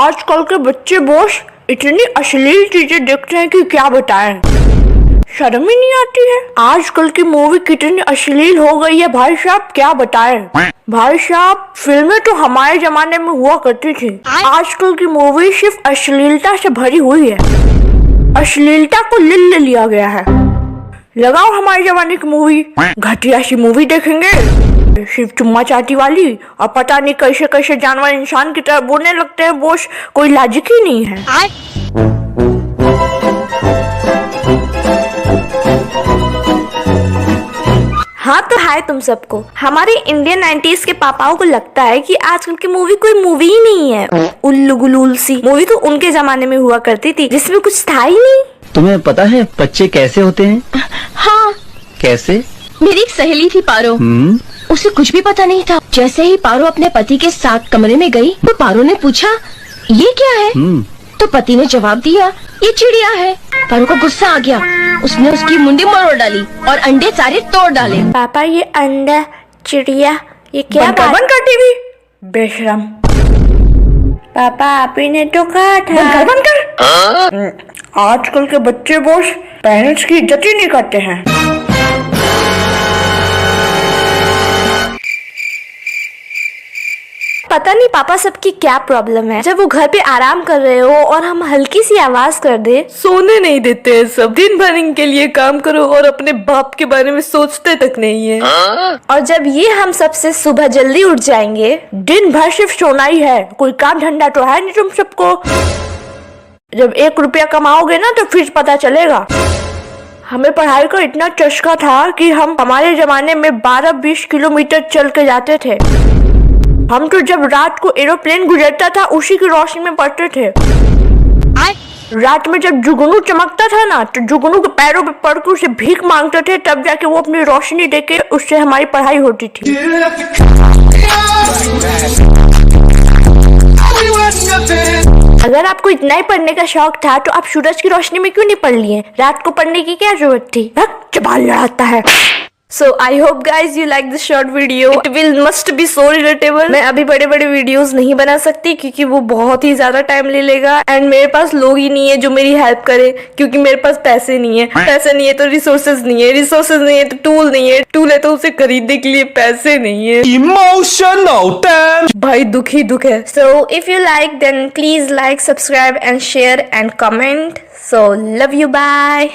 आजकल के बच्चे बॉस इतनी अश्लील चीजें देखते हैं कि क्या बताएं। शर्म ही नहीं आती है। आजकल की मूवी कितनी अश्लील हो गई है भाई साहब, क्या बताएं। भाई साहब फिल्में तो हमारे जमाने में हुआ करती थी, आजकल की मूवी सिर्फ अश्लीलता से भरी हुई है। अश्लीलता को ले लिया गया है। लगाओ हमारे जमाने की मूवी, घटिया सी मूवी देखेंगे सिर्फ चुम्मा चाटी वाली, और पता नहीं कैसे कैसे जानवर इंसान की तरह बोलने लगते हैं बॉस, कोई लॉजिक ही नहीं है। हाँ तो हाय तुम सबको। हमारे इंडियन 90s के पापाओं को लगता है कि आजकल की मूवी कोई मूवी ही नहीं है। उल्लू गुलूल सी मूवी तो उनके जमाने में हुआ करती थी जिसमें कुछ था ही नहीं। तुम्हें पता है बच्चे कैसे होते हैं? हाँ। कैसे? मेरी एक सहेली थी पारो, उसे कुछ भी पता नहीं था। जैसे ही पारो अपने पति के साथ कमरे में गई तो पारो ने पूछा ये क्या है? तो पति ने जवाब दिया ये चिड़िया है। पारो को गुस्सा आ गया, उसने उसकी मुंडी मरोड़ डाली और अंडे सारे तोड़ डाले। पापा ये अंडा चिड़िया ये क्या बंद कर टीवी, बेशरम। पापा आप ही ने तो कहा था बंद कर। आजकल के बच्चे बॉस पेरेंट्स की इज्जत ही नहीं करते हैं। पता नहीं पापा सबकी क्या प्रॉब्लम है। जब वो घर पे आराम कर रहे हो और हम हल्की सी आवाज कर दे, सोने नहीं देते हैं सब। दिन भर इनके लिए काम करो और अपने बाप के बारे में सोचते तक नहीं है। और जब ये हम सबसे सुबह जल्दी उठ जाएंगे, दिन भर सिर्फ सोना ही है, कोई काम धंधा तो है नहीं तुम सबको। जब 1 रुपया कमाओगे ना तो फिर पता चलेगा। हमें पढ़ाई का इतना चस्का था कि हम हमारे जमाने में 12-20 किलोमीटर चल के जाते थे। हम तो जब रात को एरोप्लेन गुजरता था उसी की रोशनी में पढ़ते थे। रात में जब जुगनू चमकता था ना तो जुगनू के पैरों पे पड़ के उसे भीख मांगते थे, तब जाके वो अपनी रोशनी देके उससे हमारी पढ़ाई होती थी। अगर आपको इतना ही पढ़ने का शौक था तो आप सूरज की रोशनी में क्यों नहीं पढ़ लिए? रात को पढ़ने की क्या जरूरत थी? चबाल लड़ाता है। So I hope guys you like this short video. It will must be so relatable. मैं अभी बड़े बड़े वीडियोस नहीं बना सकती क्योंकि वो बहुत ही ज्यादा टाइम ले लेगा, एंड मेरे पास लोग ही नहीं है जो मेरी हेल्प करे, क्योंकि मेरे पास पैसे नहीं है। पैसे नहीं है तो रिसोर्सेज नहीं है, रिसोर्सेज नहीं है तो टूल नहीं है, टूल है तो उसे खरीदने के लिए पैसे नहीं है। Emotional damn. भाई दुख ही दुख है। So if you like then please like, subscribe and share and comment. So love you, bye.